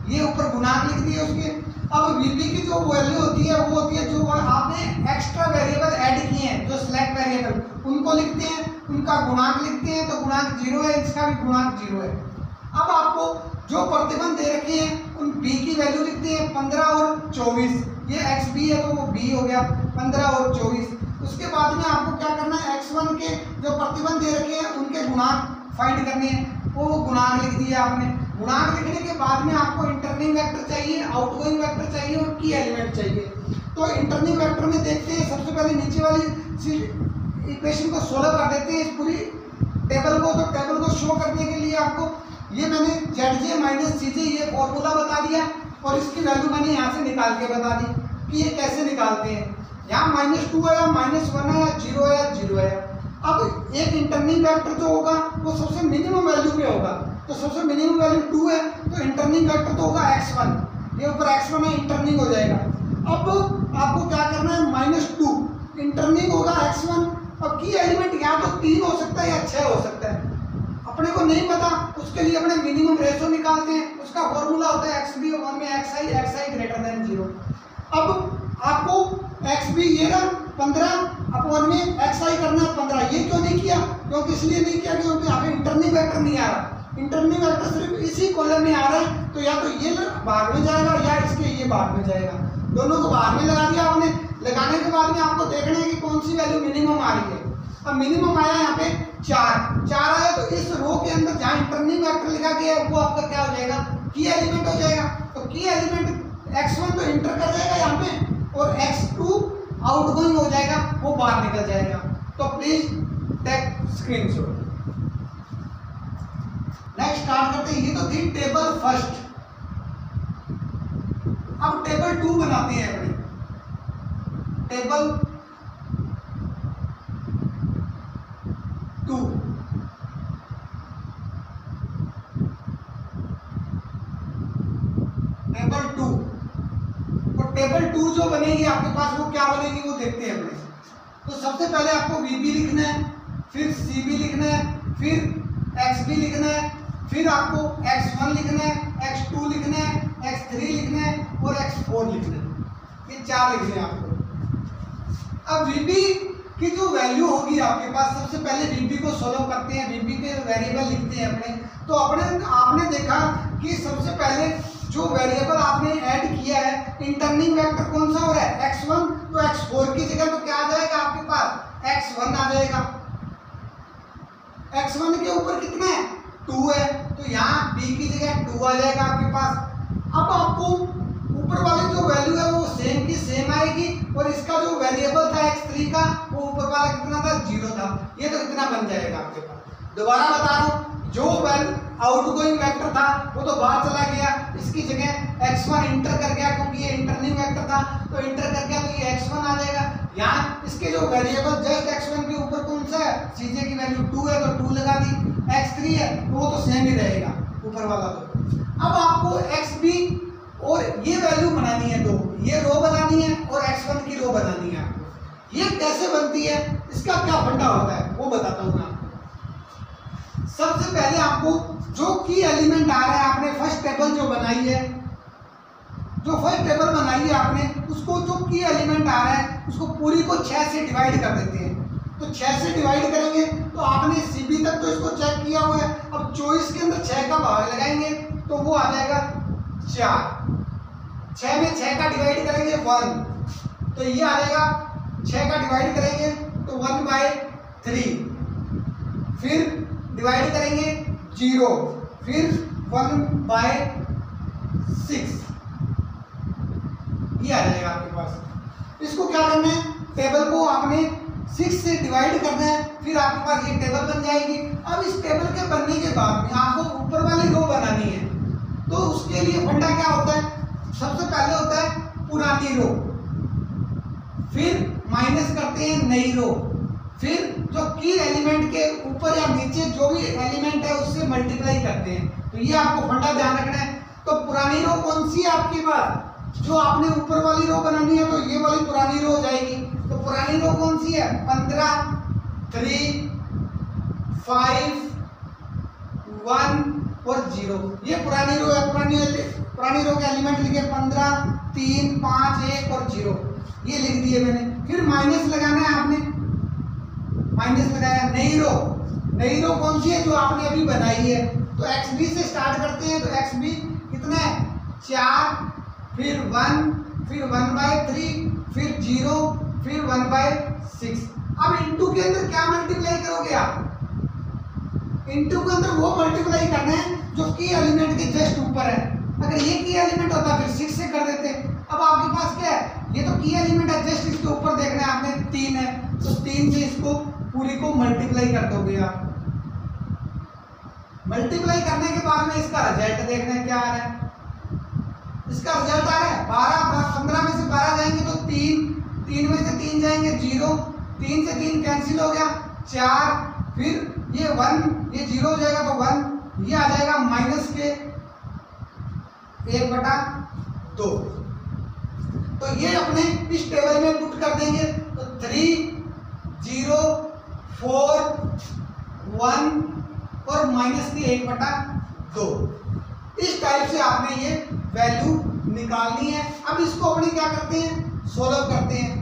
ये ऊपर गुणांक लिख दिए उसके। अब VP की जो वैल्यू होती है वो होती है जो आपने एक्स्ट्रा वेरिएबल ऐड किए हैं, जो सिलेक्ट वेरिएबल, उनको लिखते हैं, उनका गुणांक लिखते हैं, तो गुणांक 0 है, इसका भी गुणांक 0 है। अब आपको जो प्रतिबंध दे रखे हैं उन B की वैल्यू लिखते हैं 15 और 24, ये XB है तो वो B हो गया 15 और 24। उसके बाद में आपको क्या करना है, x1 के जो प्रतिबंध दे रखे हैं उनके गुणांक फाइंड करने हैं, वो गुणांक लिख दिया आपने। गुणांक लिखने के बाद में आपको इंटरनल वेक्टर चाहिए, आउटगोइंग वेक्टर चाहिए और की एलिमेंट चाहिए। तो इंटरनल वेक्टर में देखते हैं, सबसे पहले नीचे वाली इक्वेशन को सोल्व कर देते हैं इस पूरी टेबल को। तो टेबल को शो करने के लिए आपको ये मैंने ZJ माइनस CJ ये फॉर्मूला बता दिया और इसकी वैल्यू मैंने यहाँ से निकाल के बता दी कि ये कैसे निकालते हैं। यहाँ -2 है या -1 है या 0 है या 0 है। अब एक इंटरनल वेक्टर जो होगा वो सबसे मिनिमम वैल्यू पे होगा, तो सबसे मिनिमम वैल्यू 2 है, तो इंटरनल वेक्टर तो होगा x1, ये ऊपर x1 है, इंटरनल हो जाएगा। अब आपको क्या करना है, -2 इंटरनल होगा x1, और की एलिमेंट या तो 3 हो सकता है या 6 हो सकता है, अपने को नहीं पता, उसके लिए अपने मिनिमम रेशो निकालते हैं। उसका फॉर्मूला होता है XB अपॉन में XI ग्रेटर देन 0। अब आपको XB ये ना 15 अपॉन में XI करना है 15, ये क्यों नहीं किया, क्योंकि इसलिए नहीं किया क्योंकि यहाँ पे इंटरनल वेक्टर नहीं आ रहा, इंटरनल वेक्टर सिर्फ इसी कॉलम में आ रहा है, तो या तो ये भाग में जाएगा या इसके ये भाग में जाएगा, दोनों को भाग में लगा दिया आपने। लगाने के बाद में आपको देखना है कि कौन सी वैल्यू मिनिमम आ रही है। अब मिनिमम आया यहाँ पे 4 आया, तो इस रो के अंदर जहाँ इंटरनल वेक्टर लिखा गया है वो आपका क्या हो जाएगा, की एलिमेंट हो जाएगा। तो की एलिमेंट x1 तो इंटर कर जाएगा यहाँ पे और x2 आउटगोइंग हो जाएगा, वो बाहर निकल जाएगा। तो please take screenshot. Next start करते हैं। ये तो थी टेबल फर्स्ट, अब टेबल 2 बनाते हैं अपने। टेबल 2 तो टेबल 2 जो बनेगी आपके पास वो क्या बनेगी वो देखते हैं अपने। तो सबसे पहले आपको VB लिखना है, फिर CB लिखना है, फिर XB लिखना है, फिर आपको x1 लिखना है, x2 लिखना है, x3 लिखना है और x4 लिखना है। ये 4 लिखने हैं आपको। अब VB की जो वैल्यू होगी आपके पास, सबसे पहले VB को सोल्व करते हैं, VB के वेरिएबल लिखते हैं अपने। तो आपने देखा कि सबसे पहले जो वेरिएबल आपने ऐड किया है इंटरनल वेक्टर कौन सा हो रहा है x1, तो x4 की जगह तो क्या आ जाएगा आपके पास x1 आ जाएगा। x1 के ऊपर कितना है 2 है, तो यहाँ b की जगह 2 आ जाएगा आपके पास। अब आपको ऊपर वाली जो वैल्यू है वो सेम की सेम आएगी और इसका जो वेरिएबल था x3 का वो ऊपर वाला कितना था 0 था, ये तो इतना बन जाएगा आपके पास। दोबारा बता रहा हूँ, जो आउटगोइंग वेक्टर था वो तो बाहर चला गया, इसकी जगह x1 इंटर कर गया क्योंकि ये इंटरनल वेक्टर था, तो इंटर कर गया तो ये x1 आ जाएगा। यहाँ इसके जो वेरिएबल जस्ट x1 के ऊपर कौन सा है, CJ की वैल्यू 2 है तो 2 लगा दी। x3 है तो वो तो सेम ही रहेगा ऊपर वाला। तो अब आपको xb और ये वैल्यू बनानी है, दो ये रो बनानी है और x1 की रो बनानी है आपको। ये कैसे बनती है, इसका क्या फंडा होता है वो बताता हूँ मैं आपको। सबसे पहले आपको जो की एलिमेंट आ रहा है, आपने फर्स्ट टेबल जो बनाई है, जो फर्स्ट टेबल बनाई है आपने, उसको जो की एलिमेंट आ रहा है उसको पूरी को 6 से डिवाइड कर देते हैं। तो 6 से डिवाइड करेंगे तो आपने CB तक तो इसको चेक किया हुआ है, अब 24 के अंदर 6 का भाग लगाएंगे तो वो आ जाएगा 4। 6 में 6 का डिवाइड करेंगे 1, तो ये आ जाएगा 6 का डिवाइड करेंगे तो 1/3, फिर डिवाइड करेंगे 0, फिर 1/6, ये आ जाएगा आपके पास। इसको क्या करना है, टेबल को आपने 6 से डिवाइड करना है, फिर आपके पास ये टेबल बन जाएगी। अब इस टेबल के बनने के बाद में आपको ऊपर वाली रो बनानी है, तो उसके लिए फंडा क्या होता है, सबसे पहले होता है पुरानी रो, फिर माइनस करते हैं नई रो, फिर जो की एलिमेंट के ऊपर या नीचे जो भी एलिमेंट है उससे मल्टीप्लाई करते हैं। तो ये आपको फंडा ध्यान रखना है। तो पुरानी रो कौन सी है आपके पास, जो आपने ऊपर वाली रो बनानी है तो ये वाली पुरानी रो हो जाएगी। तो पुरानी रो कौन सी है, 15, 3, 5, 1 और 0, ये पुरानी रो है। पुरानी रो के एलिमेंट लिखे 15, 3, 5, 1 और 0, ये लिख दिए मैंने। फिर माइनस लगाना है आपने, माइनस लगाया। नई रो कौन सी है, जो आपने अभी बनाई है। तो xb से स्टार्ट करते हैं, तो xb कितना है 4, फिर 1, फिर 1/3, फिर 0, फिर 1/6। अब इनटू के अंदर क्या मल्टीप्लाई करोगे आप, इनटू के अंदर वो मल्टीप्लाई करना है जो की एलिमेंट के जस्ट ऊपर है। अगर ये की एलिमेंट होता फिर 6 से कर देते। अब आपके पास क्या है, ये तो की एलिमेंट है, जस्ट इसके ऊपर देखना है आपने 3 है, तो 3 से इसको पूरी को मल्टीप्लाई कर दोगे आप। मल्टीप्लाई करने के बाद में इसका रिजल्ट देखना है क्या आ रहा है। इसका रिजल्ट आ रहा है 12, 15 में से 12 जाएंगे तो 3 में से 3 जाएंगे 0, 3 से 3 कैंसिल हो गया 4, फिर ये 1, ये 0 हो जाएगा तो 1, ये आ जाएगा माइनस के 1/2। तो ये अपने इस टेबल में पुट कर देंगे, तो 3, 0, 4, 1 और माइनस की 1/2। इस टाइप से आपने ये वैल्यू निकालनी है। अब इसको अपने क्या करते हैं, सोल्व करते हैं।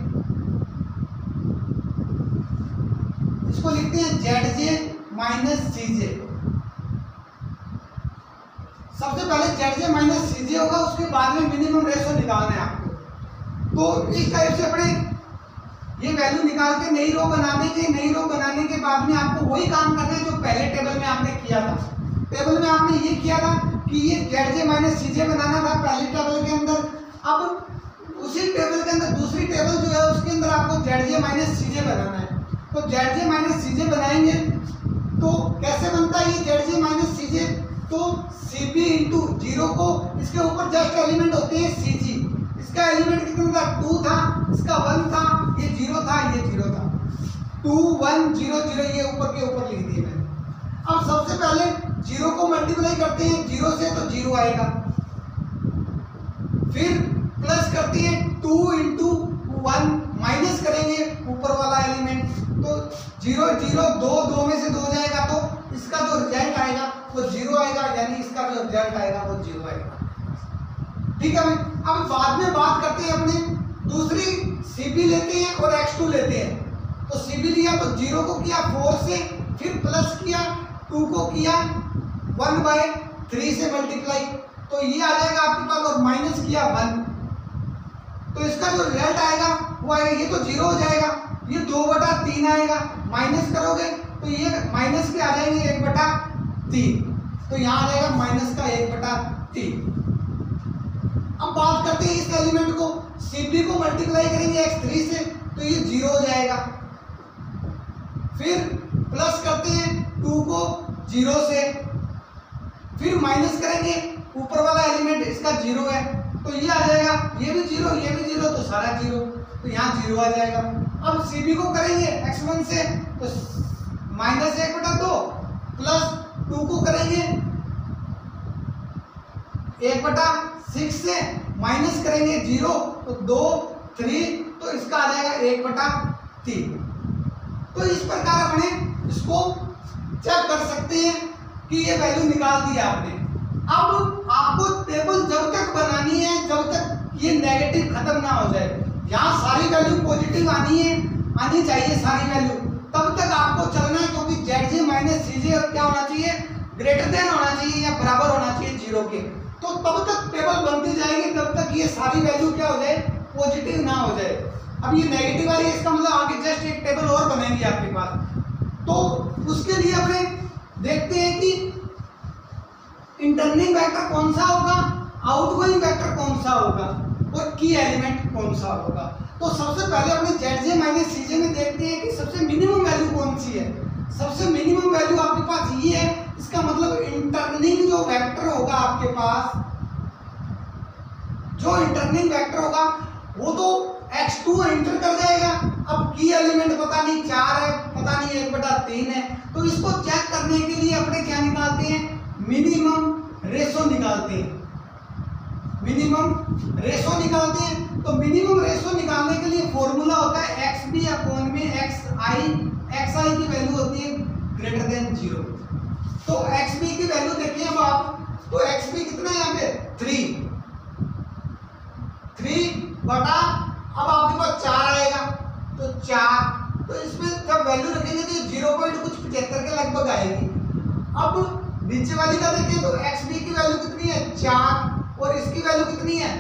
इसको लिखते हैं ZJ माइनस CJ। सबसे पहले ZJ माइनस CJ होगा, उसके बाद में मिनिमम रेशो निकालना है आपको। तो इस टाइप से अपने ये वैल्यू निकाल के नई रो बना देंगे। नई रो बनाने के बाद में आपको वही काम करना है जो पहले टेबल में आपने किया था। टेबल में आपने ये किया था कि ये ZJ माइनस CJ बनाना था पहले टेबल के अंदर। अब उसी टेबल के अंदर दूसरी टेबल जो है उसके अंदर आपको ZJ माइनस CJ बनाना है। तो ZJ माइनस CJ बनाएंगे तो कैसे बनता है ये ZJ माइनस CJ, तो CB इंटू 0 को इसके ऊपर जस्ट एलिमेंट होते हैं CG। इसका एलिमेंट कितना था, 2 था, इसका 1 था, ये 0 था, ये 0 था, 2, 1, 0, 0 ये ऊपर के ऊपर लिख दिए मैंने। अब सबसे पहले 0 को मल्टीप्लाई करते हैं 0 से तो 0 आएगा, फिर प्लस करते हैं 2 इंटू 1, माइनस करेंगे ऊपर वाला एलिमेंट, तो 0, 0, 2 में से 2 जाएगा तो इसका जो रिजल्ट आएगा वो 0 आएगा, यानी इसका जो रिजल्ट आएगा वो 0 आएगा। ठीक है भाई। अब बाद में बात करते हैं अपने दूसरी CB लेते हैं और x2 लेते हैं। तो CB लिया तो 0 को किया 4 से, फिर प्लस किया 2 को किया 1/3 से मल्टीप्लाई, तो ये आ जाएगा आपके पास, और माइनस किया 1, तो इसका जो रिजल्ट आएगा वो आएगा, ये तो 0 हो जाएगा, ये 2/3 आएगा, माइनस करोगे तो ये माइनस के आ जाएंगे 1/3, तो यहाँ आ जाएगा माइनस का 1/3। अब बात करते हैं इस एलिमेंट को, CB को मल्टीप्लाई करेंगे x3 से तो ये 0 हो जाएगा, फिर प्लस करते हैं 2 को 0 से, फिर माइनस करेंगे ऊपर वाला एलिमेंट, इसका 0 है तो ये आ जाएगा, ये भी 0, ये भी 0, तो सारा 0, तो यहाँ 0 आ जाएगा। अब CB को करेंगे x1 से तो -1/2, प्लस 2 को करेंगे 1/6 से माइनस करेंगे 0 तो 2 3 तो इसका आ जाएगा 1/3। तो इस प्रकार अपने इसको चेक कर सकते हैं कि ये वैल्यू निकाल दी आपने। अब आपको टेबल जब तक बनानी है जब तक ये नेगेटिव खत्म ना हो जाए, यहाँ सारी वैल्यू पॉजिटिव आनी चाहिए सारी वैल्यू, तब तक आपको चलना है, क्योंकि Zj माइनस Cj क्या होना चाहिए, ग्रेटर देन होना चाहिए या बराबर होना चाहिए 0 के। तो तब तक टेबल बनती जाएगी तब तक ये सारी वैल्यू क्या हो जाए, पॉजिटिव ना हो जाए। अब ये नेगेटिव वाली है, इसका मतलब आगे जस्ट एक टेबल और बनेगी आपके पास। तो उसके लिए अपने देखते हैं कि इंटरनिंग वेक्टर कौन सा होगा, आउटगोइंग वेक्टर कौन सा होगा और की एलिमेंट कौन सा होगा। तो सबसे पहले अपने Zj माइनस Cj में देखते हैं कि सबसे मिनिमम वैल्यू कौन सी है। सबसे मिनिमम वैल्यू आपके पास ये है, इसका मतलब इंटरनिंग जो वेक्टर होगा आपके पास, जो इंटरनिंग वेक्टर होगा वो तो x2 एंटर कर जाएगा। अब की एलिमेंट पता नहीं 4 है, पता नहीं 1/3 है, तो इसको चेक करने के लिए अपने क्या निकालते हैं, मिनिमम रेशो निकालते हैं। मिनिमम रेशो निकालते हैं। तो मिनिमम रेशो निकालने के लिए फॉर्मूला होता है xb अपॉन में xi की वैल्यू होती है ग्रेटर देन 0। तो xb की वैल्यू देखिए अब आप, तो xb कितना है यहाँ पे 3 बटा, अब आपके पास 4 आएगा तो 4, तो इसमें जब वैल्यू रखेंगे तो 0.75 के लगभग आएगी। अब नीचे वाली का देखिए तो xb की वैल्यू कितनी है 4 और इसकी वैल्यू कितनी है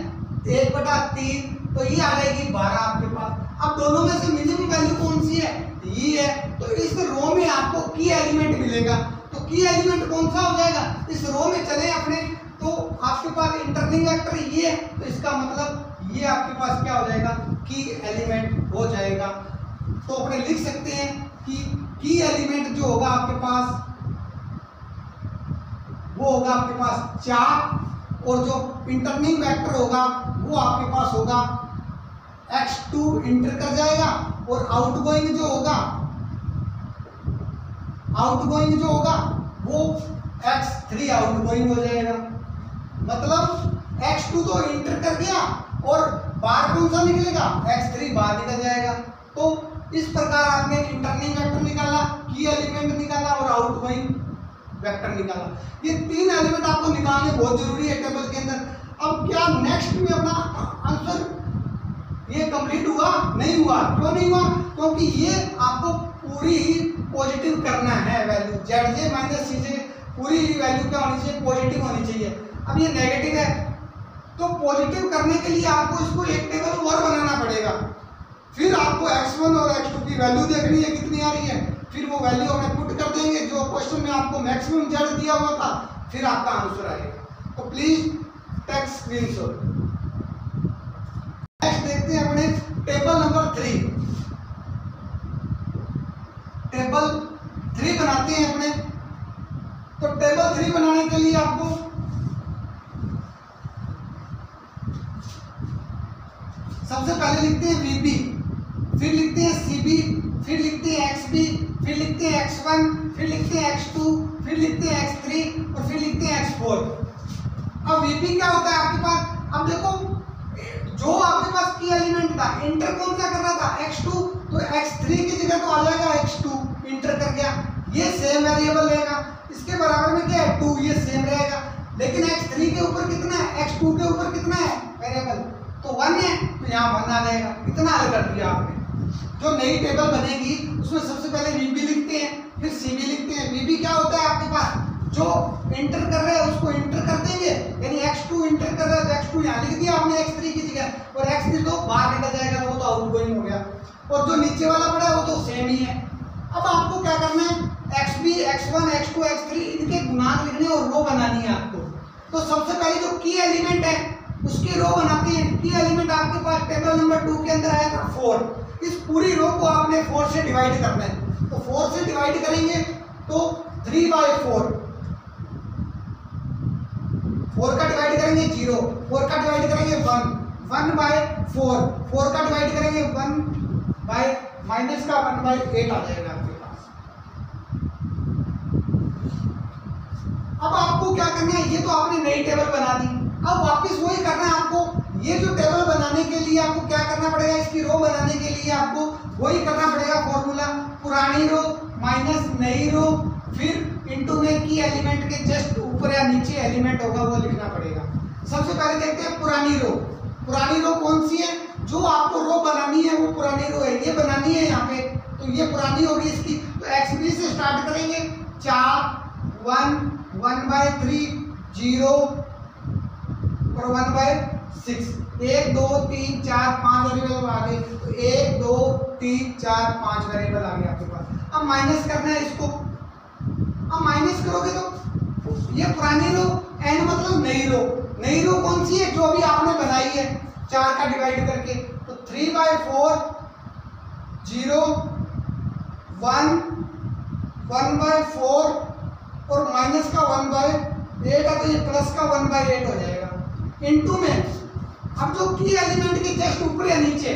1/3, तो ये आ जाएगी 12 आपके पास। अब दोनों में से मिनिमम वैल्यू कौन सी है, ये है। तो इस रो में आपको की एलिमेंट मिलेगा, तो की एलिमेंट कौन सा हो जाएगा, इस रो में चले अपने, तो आपके पास इंटरनिंग वेक्टर ये है, तो इसका मतलब ये आपके पास क्या हो जाएगा, की एलिमेंट हो जाएगा। तो अपने लिख सकते हैं कि की एलिमेंट जो होगा आपके पास वो होगा आपके पास 4, और जो इंटरनिंग वेक्टर होगा वो आपके पास होगा x2 इंटर कर जाएगा, और आउटगोइंग जो होगा वो x3 आउटगोइंग हो जाएगा। मतलब x2 तो इंटर कर गया और बाहर कौन सा निकलेगा, x3 बाहर निकल जाएगा। तो इस प्रकार आपने इंटरनिंग वेक्टर निकाला, की एलिमेंट निकाला और आउटगोइंग वेक्टर निकाला। ये 3 एलिमेंट आपको निकालने बहुत जरूरी है टेबल के अंदर। अब क्या नेक्स्ट में अपना आंसर ये कंप्लीट हुआ, नहीं हुआ, क्यों नहीं हुआ, क्योंकि ये आपको पूरी ही पॉजिटिव करना है वैल्यू। Zj माइनस Cj पूरी ही वैल्यू क्या होनी चाहिए, पॉजिटिव होनी चाहिए। अब ये नेगेटिव है, तो पॉजिटिव करने के लिए आपको इसको एक टेबल और बनाना पड़ेगा। फिर आपको x1 और x2 की वैल्यू देखनी है कितनी आ रही है, फिर वो वैल्यू हमें पुट कर देंगे जो क्वेश्चन में आपको मैक्सिमम Z दिया हुआ था, फिर आपका आंसर आएगा। तो प्लीज टेक स्क्रीनशॉट। नेक्स्ट देखते हैं अपने टेबल नंबर 3। टेबल 3 बनाते हैं अपने। तो टेबल 3 बनाने के लिए आपको सबसे पहले लिखते हैं VB, फिर लिखते हैं CB, फिर लिखते हैं XB, फिर लिखते हैं X1, फिर लिखते हैं X2, फिर लिखते हैं X3 और फिर लिखते हैं X4। अब VB क्या होता है आपके पास, अब देखो जो आपके पास की एलिमेंट था, इंटर कौन सा कर रहा था, X2, तो X3 की जगह तो आ जाएगा X2, इंटर कर गया, ये सेम वेरिएबल रहेगा। इसके बराबर में क्या है 2, ये सेम रहेगा। लेकिन X3 के ऊपर कितना है, X2 के ऊपर कितना है वेरिएबल, तो 1 है, तो यहाँ 1 आ जाएगा। इतना हल कर दिया आपने। जो नई टेबल बनेगी उसमें सबसे पहले VB लिखते हैं, फिर CB लिखते हैं। VB क्या होता है आपके पास, जो इंटर कर रहे हैं उसको इंटर कर देंगे, यानी X2 इंटर कर रहा है तो X2 यहाँ लिख दिया आपने X3 की जगह, और X3 तो बाहर निकल जाएगा, तो वो तो आउटगोइंग हो गया। और जो नीचे वाला पड़ा है वो तो सेम ही है। अब आपको क्या करना है, XB, X1, X2, X3 इनके गुणांक लिखने और रो बनानी है आपको। तो सबसे पहले जो की एलिमेंट है उसकी रो बनाते हैं। की एलिमेंट आपके पास टेबल नंबर 2 के अंदर आया था 4। इस पूरी रो को आपने 4 से डिवाइड करना है। तो 4 से डिवाइड करेंगे तो 3/4, 4 का डिवाइड करेंगे 0, 4 का डिवाइड करेंगे 1, 1/4, 4 का डिवाइड करेंगे 1 माइनस का 1/8 आ जाएगा आपके पास। अब आपको क्या करना है, ये तो आपने नई टेबल बना दी, अब वापस वही करना है आपको। ये जो टेबल बनाने के लिए आपको क्या करना पड़ेगा, इसकी रो बनाने के लिए आपको वही करना पड़ेगा फॉर्मूला, पुरानी रो माइनस नई रो, फिर इनटू में की एलिमेंट के जस्ट ऊपर या नीचे एलिमेंट होगा वो लिखना पड़ेगा। सबसे पहले देखते हैं पुरानी रो। पुरानी रो कौन सी है, जो आपको रो बनानी है वो पुरानी रो है, ये बनानी है यहाँ पे, तो ये पुरानी होगी इसकी। तो XB से स्टार्ट करेंगे, 4 1 1/3 0 और 1/6, 1 2 3 4 5 वेरिएबल आ गए, तो 1 2 3 4 5 वेरिएबल आ गए आपके पास। अब माइनस करना है इसको, अब माइनस करोगे तो ये पुरानी रो, n मतलब नई रो। नई रो कौन सी है, जो अभी आपने बनाई है 4 का डिवाइड करके, तो 3/4 0 1 1/4 और माइनस का 1/8 है, तो ये प्लस का 1/8 हो जाएगा। इनटू में अब जो की एलिमेंट के जस्ट ऊपर या नीचे,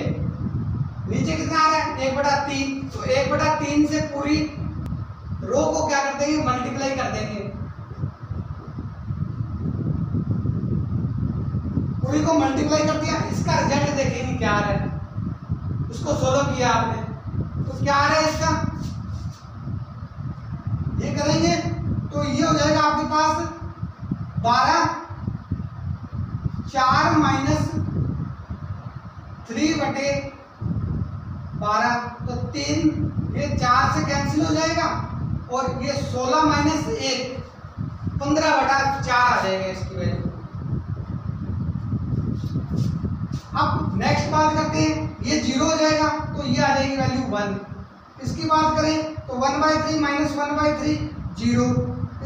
नीचे कितना आ रहा है 1/3, तो 1/3 से पूरी रो को क्या कर देंगे, मल्टीप्लाई कर देंगे, पूरी को मल्टीप्लाई कर दिया। इसका रिजल्ट देखेंगे क्या आ रहा है, उसको सोल्व किया आपने तो क्या आ रहा है इसका, ये करेंगे तो ये हो जाएगा आपके पास 12 4 माइनस 3/12, तो 3 ये 4 से कैंसिल हो जाएगा और ये 16 माइनस 1 15/4 आ जाएगा इसकी वैल्यू। अब नेक्स्ट बात करते हैं, ये 0 हो जाएगा तो ये आ जाएगी वैल्यू 1। इसकी बात करें तो 1/3 माइनस 1/3 0।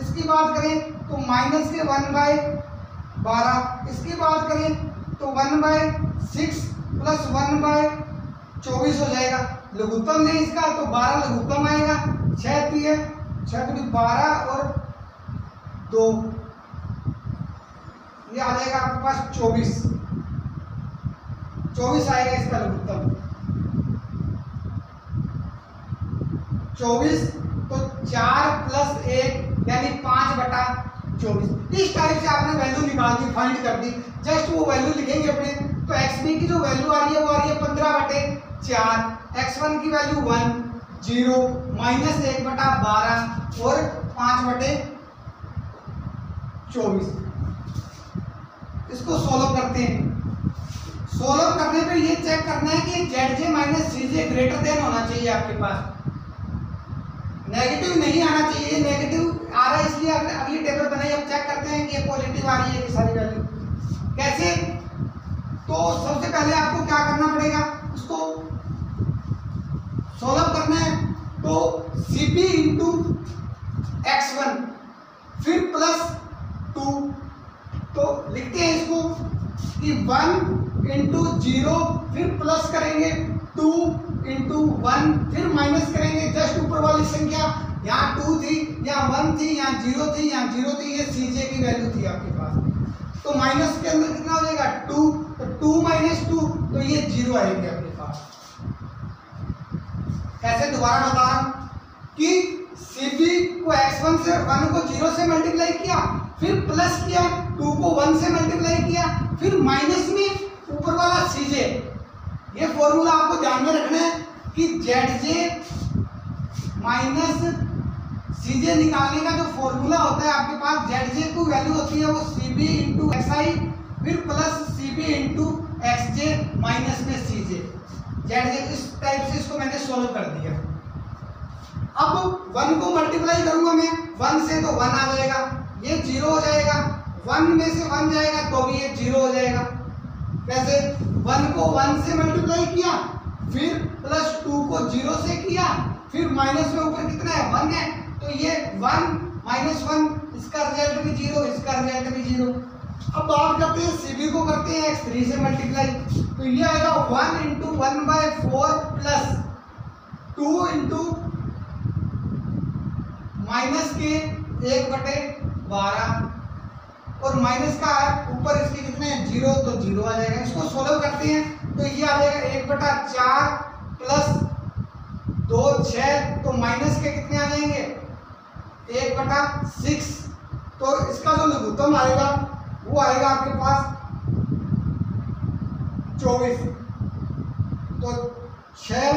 इसकी बात करें तो माइनस के 1/12। इसकी बात करें तो 1/6 प्लस 1/24 हो जाएगा। लघुत्तम लें इसका तो 12 लघुत्तम आएगा, 6 3 12 और 2, ये आ जाएगा आपके पास 24 आएगा इसका लघुत्तम। 24 तो 4 प्लस 1 यानी 5/24। इस टाइप से आपने वैल्यू निकाल दी, फाइंड कर दी, जस्ट वो वैल्यू लिखेंगे अपने। तो XB की जो वैल्यू आ रही है वो आ रही है 15/4, X1 की वैल्यू 1 0 माइनस 1/12 और 5/24। इसको सोल्व करते हैं। सोल्व करने पे ये चेक करना है कि ZJ minus CJ greater than होना चाहिए आपके पास, नेगेटिव नहीं आना चाहिए। नेगेटिव आ रहा है इसलिए अगली टेबल बनाई। अब चेक करते हैं कि ये पॉजिटिव आ रही है कि सारी वैल्यू कैसे। तो सबसे पहले आपको क्या करना पड़ेगा, उसको सोल्व करना है। तो CP इंटू X1 फिर प्लस 2, तो लिखते हैं इसको कि 1 इंटू 0 फिर प्लस करेंगे 2 इंटू 1 फिर माइनस करेंगे जस्ट ऊपर वाली संख्या, यहाँ 2 थी, यहाँ 1 थी, यहाँ 0 थी, यहाँ 0 थी, ये CJ की वैल्यू थी आपके पास। तो माइनस के अंदर कितना हो जाएगा 2, तो 2 माइनस 2 तो ये 0 आएंगे आपके पास। कैसे, दोबारा बता रहा हूँ कि CP को X1 से 1 को 0 से मल्टीप्लाई किया, फिर प्लस किया, 2 को 1 से मल्टीप्लाई किया, फिर माइनस में ऊपर वाला CJ। ये फॉर्मूला आपको ध्यान में रखना है कि ZJ माइनस CJ निकालने का जो फॉर्मूला होता है आपके पास, ZJ की वैल्यू होती है वो CB इंटू XI फिर plus CB into XJ minus में CJ। ZJ इस टाइप से इसको मैंने सोल्व कर दिया। अब 1 को मल्टीप्लाई करूंगा मैं 1 से तो 1 आ जाएगा, ये 0 हो जाएगा, 1 में से 1 जाएगा तो भी ये 0 हो जाएगा। कैसे, 1 को 1 से मल्टीप्लाई किया, फिर प्लस 2 को 0 से किया, फिर माइनस में ऊपर कितना है 1 है, तो ये 1 माइनस 1, इसका रिजल्ट भी 0, इसका रिजल्ट भी 0। अब बात करते हैं CB को, करते हैं X3 से मल्टीप्लाई, तो ये आएगा 1 इंटू 1/4 प्लस 2 इंटू माइनस के 1/12 और माइनस का ऊपर इसके कितने हैं 0, तो 0 आ जाएगा। इसको सोल्व करते हैं तो ये आ जाएगा 1/4 प्लस 2 6, तो माइनस के कितने आ जाएंगे 1/6, तो इसका जो लघुत्तम आएगा वो आएगा आपके पास 24। तो 6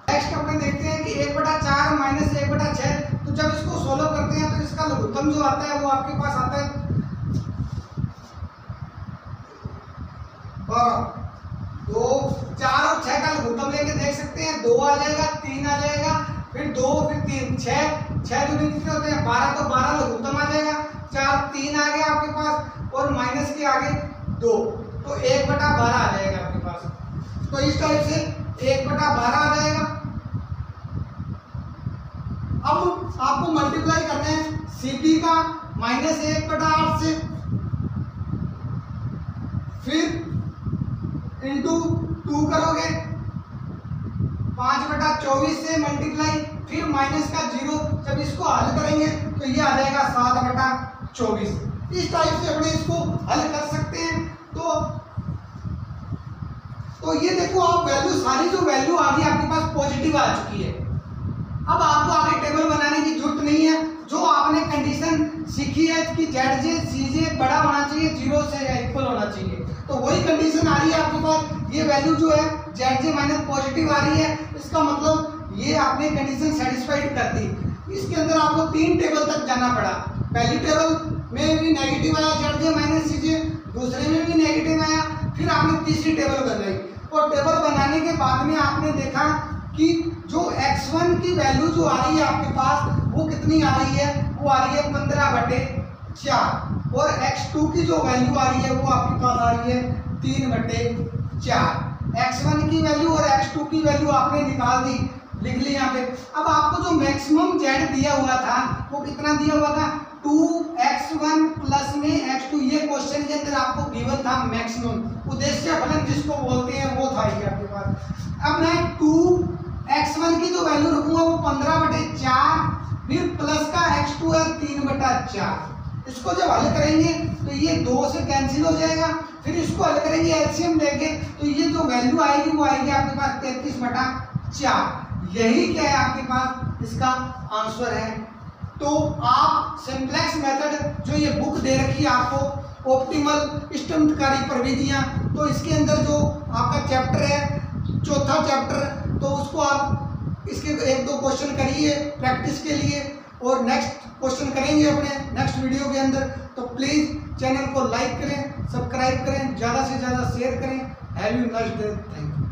नेक्स्ट अपने देखते हैं कि 1/4 माइनस 1/6। तो जब इसको सोल्व करते हैं तो इसका लघुत्तम जो आता है वो आपके पास आता है 2, 4 और 6 का लघुत्तम लेके देख सकते हैं। 2 आ जाएगा, 3 आ जाएगा, फिर 2, फिर 3, 6 दूनी कितने होते हैं 12, तो 12 लघुत्तम आ जाएगा। 4, 3 आ गया आपके पास और माइनस के आगे 2, तो 1/12 आ जाएगा आपके पास। तो इस टाइप से 1/12 आ जाएगा। अब आपको मल्टीप्लाई करना है CP का -1/8 से, फिर इंटू 2 करोगे 5/24 से मल्टीप्लाई, फिर माइनस का 0। जब इसको हल करेंगे तो ये आ जाएगा 7/24। इस टाइप से अपने इसको हल कर सकते हैं। तो ये देखो आप वैल्यू, सारी जो वैल्यू आ गई आपके पास पॉजिटिव आ चुकी है। अब आपको आगे टेबल बनाने की जरूरत नहीं है। जो आपने कंडीशन सीखी है कि ZJ CJ बड़ा होना चाहिए, 0 से इक्वल होना चाहिए, तो वही कंडीशन आ रही है आपके पास। ये वैल्यू जो है ZJ माइनस पॉजिटिव आ रही है, इसका मतलब ये आपने कंडीशन सेटिस्फाइड कर दी। इसके अंदर आपको 3 टेबल तक जाना पड़ा। पहली टेबल में भी नेगेटिव आया ZJ माइनस CJ, दूसरे में भी नेगेटिव आया, फिर आपने तीसरी टेबल बनाई। और टेबल बनाने के बाद में आपने देखा कि जो x1 की वैल्यू जो आ रही है आपके पास वो कितनी आ रही है, वो आ रही है 15/4, और x2 की जो वैल्यू आ रही है वो आपके पास आ रही है 3/4। x1 की वैल्यू और x2 की वैल्यू आपने निकाल दी, लिख ली यहाँ पे। अब आपको जो मैक्सिमम z दिया हुआ था वो कितना दिया हुआ था, 2x1 प्लस में x2। ये क्वेश्चन के अंदर आपको गिवन था मैक्सिमम, उद्देश्य फलन जिसको बोलते हैं वो था ये आपके पास। अब मैं 2x1 की जो वैल्यू रखूंगा वो 15/4, फिर प्लस का x2 है 3/4। इसको जब हल करेंगे तो ये 2 से कैंसिल हो जाएगा, फिर इसको हल करेंगे एलसीएम लेके, तो ये जो वैल्यू आएगी वो आएगी आपके पास 33/4। यही क्या है आपके पास इसका आंसर है। तो आप सिंप्लेक्स मेथड जो ये बुक दे रखी है आपको, ऑप्टिमल स्तंभकारी प्रविधियां, तो इसके अंदर जो आपका चैप्टर है, चौथा चैप्टर, तो उसको आप इसके 1-2 क्वेश्चन करिए प्रैक्टिस के लिए, और नेक्स्ट क्वेश्चन करेंगे अपने नेक्स्ट वीडियो के अंदर। तो प्लीज़ चैनल को लाइक करें, सब्सक्राइब करें, ज़्यादा से ज़्यादा शेयर करें। Have you nice day, thank you.